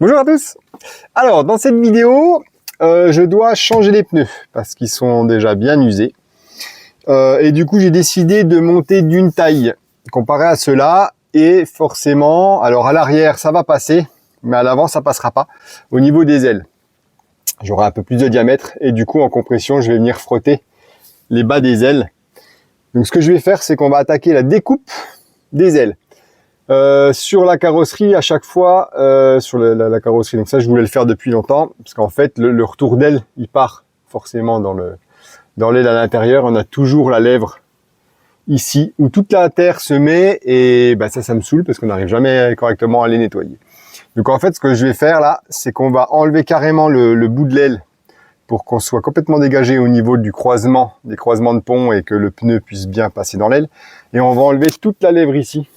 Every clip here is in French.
Bonjour à tous. Alors dans cette vidéo, je dois changer les pneus parce qu'ils sont déjà bien usés. Et du coup j'ai décidé de monter d'une taille comparé à ceux-là. Et forcément, alors à l'arrière ça va passer, mais à l'avant ça passera pas. Au niveau des ailes, j'aurai un peu plus de diamètre et du coup en compression je vais venir frotter les bas des ailes. Donc ce que je vais faire, c'est qu'on va attaquer la découpe des ailes. Sur la carrosserie, à chaque fois, sur la carrosserie, donc ça je voulais le faire depuis longtemps, parce qu'en fait le retour d'aile, il part forcément dans l'aile à l'intérieur. On a toujours la lèvre ici, où toute la terre se met, et bah, ça me saoule, parce qu'on n'arrive jamais correctement à les nettoyer. Donc en fait, ce que je vais faire là, c'est qu'on va enlever carrément le bout de l'aile, pour qu'on soit complètement dégagé au niveau du croisement, des croisements de pont, et que le pneu puisse bien passer dans l'aile. Et on va enlever toute la lèvre ici,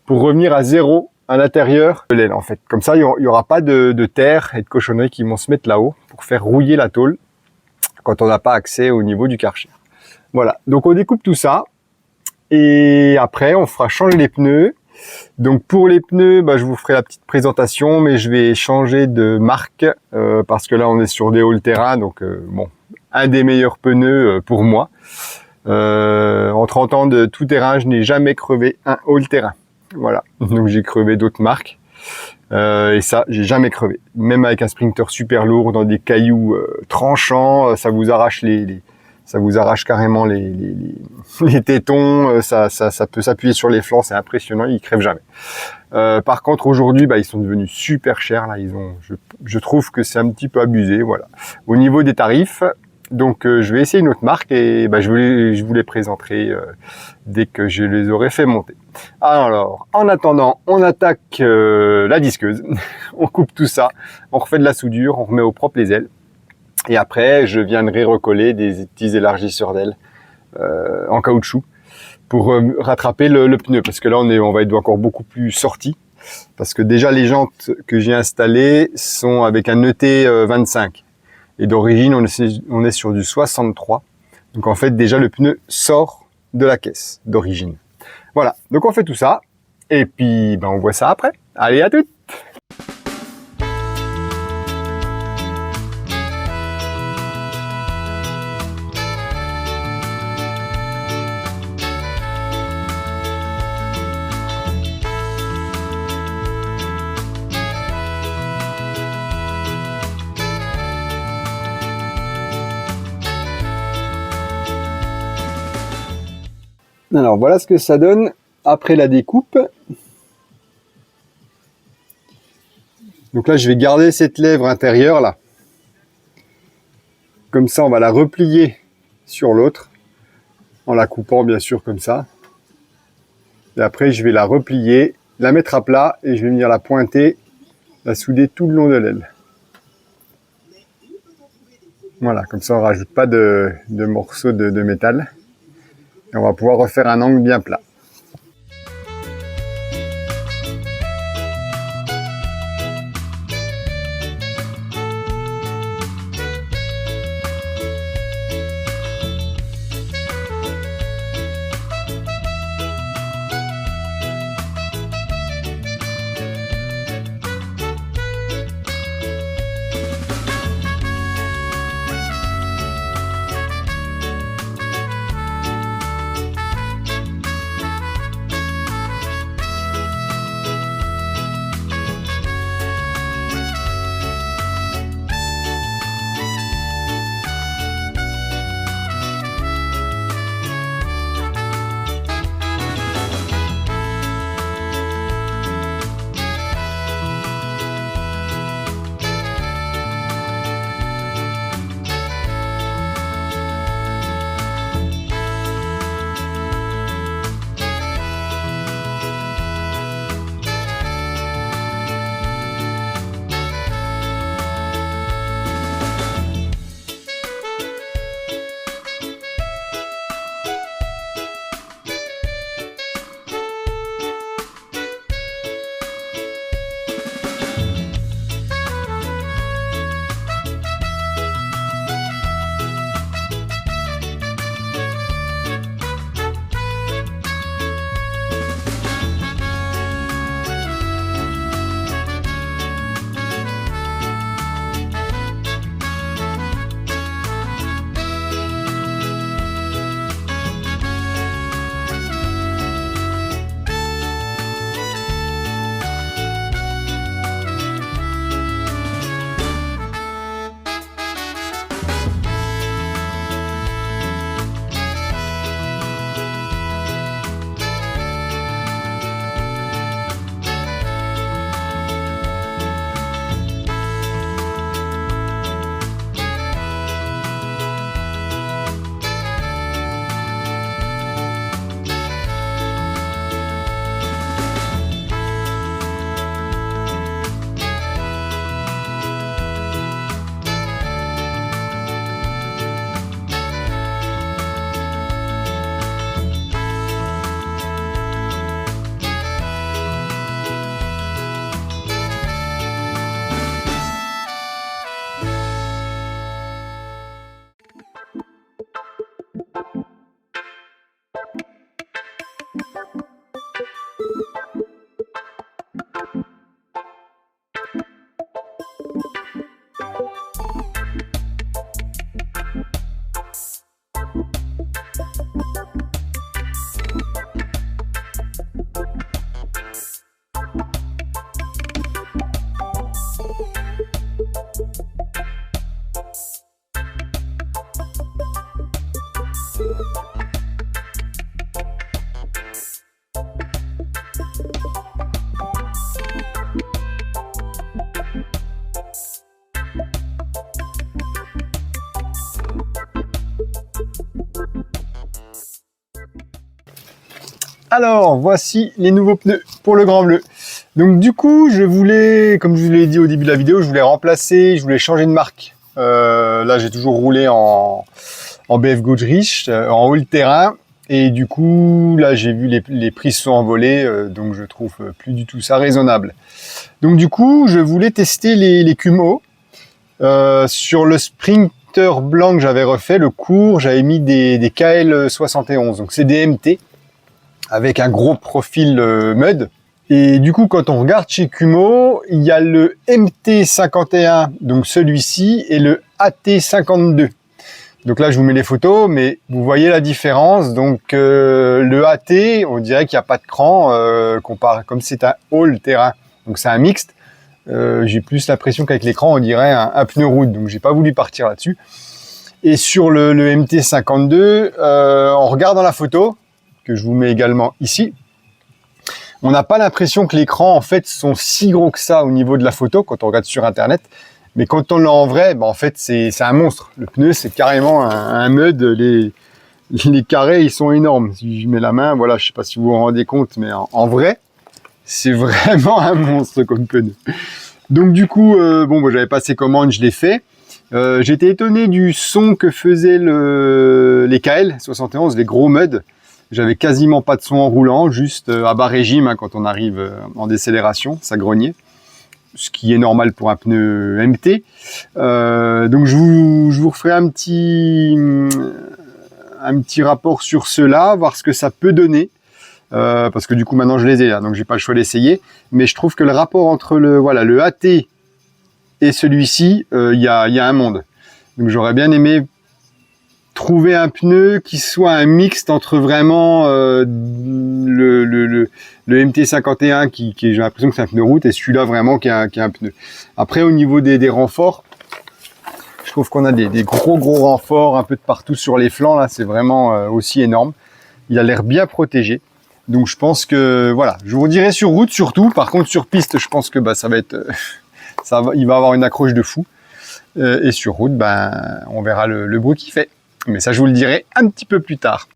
pour revenir à zéro à l'intérieur de l'aile en fait. Comme ça, il n'y aura pas de terre et de cochonneries qui vont se mettre là-haut pour faire rouiller la tôle quand on n'a pas accès au niveau du Karcher. Voilà, donc on découpe tout ça et après on fera changer les pneus. Donc pour les pneus, bah, je vous ferai la petite présentation, mais je vais changer de marque parce que là on est sur des all-terrain, donc bon, un des meilleurs pneus pour moi. En 30 ans de tout-terrain, je n'ai jamais crevé un all-terrain. Voilà, donc j'ai crevé d'autres marques et ça j'ai jamais crevé, même avec un Sprinter super lourd dans des cailloux tranchants, ça vous arrache ça vous arrache carrément les tétons, ça peut s'appuyer sur les flancs, c'est impressionnant, ils crèvent jamais. Par contre aujourd'hui, bah, ils sont devenus super chers là, je trouve que c'est un petit peu abusé. Voilà, au niveau des tarifs. Donc je vais essayer une autre marque et bah, je vous les présenterai dès que je les aurai fait monter. Alors en attendant, on attaque la disqueuse, on coupe tout ça, on refait de la soudure, on remet au propre les ailes et après je viendrai recoller des petits élargisseurs d'ailes en caoutchouc pour rattraper le pneu, parce que là on va être encore beaucoup plus sorti, parce que déjà les jantes que j'ai installées sont avec un ET25. Et d'origine, on est sur du 63. Donc en fait, déjà, le pneu sort de la caisse d'origine. Voilà, donc on fait tout ça. Et puis, ben, on voit ça après. Allez, à toutes! Alors voilà ce que ça donne après la découpe. Donc là je vais garder cette lèvre intérieure là. Comme ça on va la replier sur l'autre, en la coupant bien sûr comme ça. Et après je vais la replier, la mettre à plat et je vais venir la pointer, la souder tout le long de l'aile. Voilà, comme ça on ne rajoute pas de morceaux de métal. Et on va pouvoir refaire un angle bien plat. Alors, voici les nouveaux pneus pour le Grand Bleu. Donc du coup, je voulais, comme je vous l'ai dit au début de la vidéo, je voulais changer de marque. Là, j'ai toujours roulé en BF Goodrich, en haut terrain. Et du coup, là, j'ai vu les prix se sont envolés, donc je trouve plus du tout ça raisonnable. Donc du coup, je voulais tester les Kumho. Sur le Sprinter blanc que j'avais refait, le court, j'avais mis des KL 71. Donc c'est des MT avec un gros profil mud. Et du coup, quand on regarde chez Kumho, il y a le MT51, donc celui-ci, et le AT52. Donc là, je vous mets les photos, mais vous voyez la différence. Donc le AT, on dirait qu'il n'y a pas de cran, comme c'est un all-terrain. Donc c'est un mixte. J'ai plus l'impression qu'avec l'écran, on dirait un pneu route. Donc j'ai pas voulu partir là-dessus. Et sur le MT52, en regardant la photo, que je vous mets également ici, on n'a pas l'impression que l'écran en fait sont si gros que ça au niveau de la photo quand on regarde sur internet, mais quand on l'a en vrai, en fait c'est un monstre. Le pneu c'est carrément un mud, les carrés ils sont énormes. Si je mets la main, voilà, je sais pas si vous vous rendez compte, mais en vrai c'est vraiment un monstre comme pneu. Donc du coup, moi j'avais passé commande, je l'ai fait. J'étais étonné du son que faisaient les KL 71, les gros muds. J'avais quasiment pas de son en roulant, juste à bas régime quand on arrive en décélération, ça grognait. Ce qui est normal pour un pneu MT. Donc je vous referai un petit rapport sur cela, voir ce que ça peut donner. Parce que du coup maintenant je les ai là, donc j'ai pas le choix d'essayer. Mais je trouve que le rapport entre le AT et celui-ci, il y a un monde. Donc j'aurais bien aimé trouver un pneu qui soit un mixte entre vraiment le MT51 qui j'ai l'impression que c'est un pneu route et celui-là vraiment qui est un pneu. Après au niveau des renforts, je trouve qu'on a des gros renforts un peu de partout sur les flancs là, c'est vraiment aussi énorme. Il a l'air bien protégé. Donc je pense que voilà, je vous dirai sur route surtout. Par contre sur piste, je pense que ça va être il va avoir une accroche de fou. Et sur route, on verra le bruit qu'il fait. Mais ça, je vous le dirai un petit peu plus tard.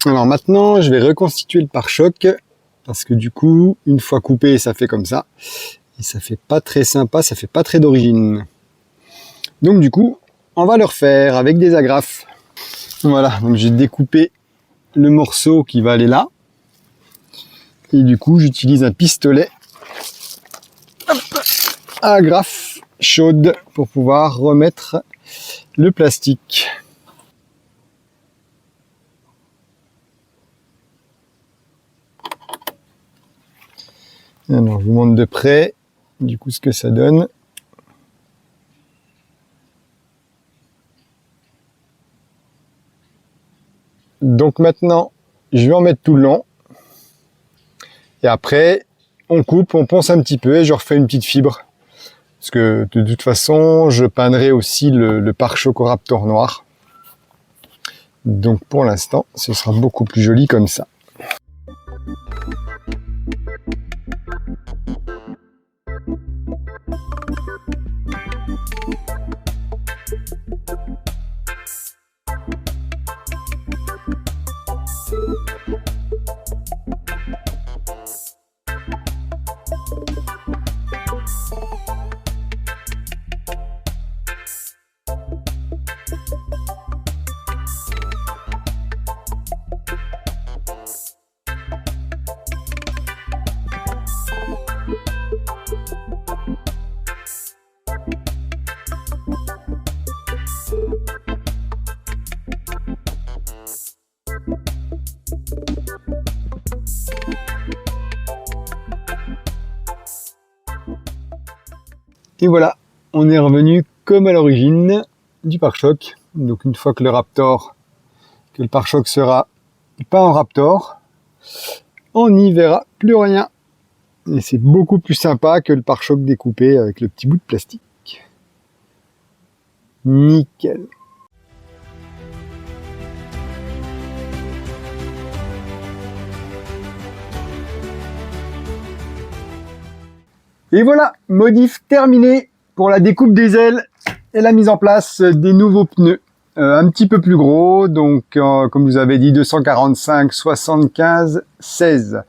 Alors maintenant, je vais reconstituer le pare-choc parce que du coup, une fois coupé, ça fait comme ça. Et ça fait pas très sympa, ça fait pas très d'origine. Donc du coup, on va le refaire avec des agrafes. Voilà, donc j'ai découpé le morceau qui va aller là. Et du coup, j'utilise un pistolet à agrafe chaude pour pouvoir remettre le plastique. Alors, je vous montre de près, du coup, ce que ça donne. Donc maintenant, je vais en mettre tout le long. Et après, on coupe, on ponce un petit peu et je refais une petite fibre. Parce que de toute façon, je peindrai aussi le pare-choc au Raptor noir. Donc pour l'instant, ce sera beaucoup plus joli comme ça. Et voilà, on est revenu comme à l'origine du pare-choc. Donc une fois que le pare-choc sera pas en Raptor, on n'y verra plus rien. Et c'est beaucoup plus sympa que le pare-choc découpé avec le petit bout de plastique. Nickel. Et voilà, modif terminé pour la découpe des ailes et la mise en place des nouveaux pneus. Un petit peu plus gros, donc comme je vous avais dit, 245, 75, 16.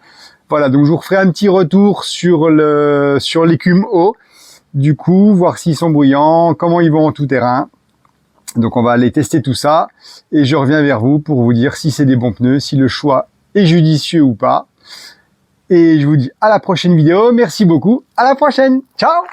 Voilà, donc je vous referai un petit retour sur l'écume haut, du coup, voir s'ils sont bruyants, comment ils vont en tout terrain. Donc on va aller tester tout ça, et je reviens vers vous pour vous dire si c'est des bons pneus, si le choix est judicieux ou pas. Et je vous dis à la prochaine vidéo, merci beaucoup, à la prochaine, ciao!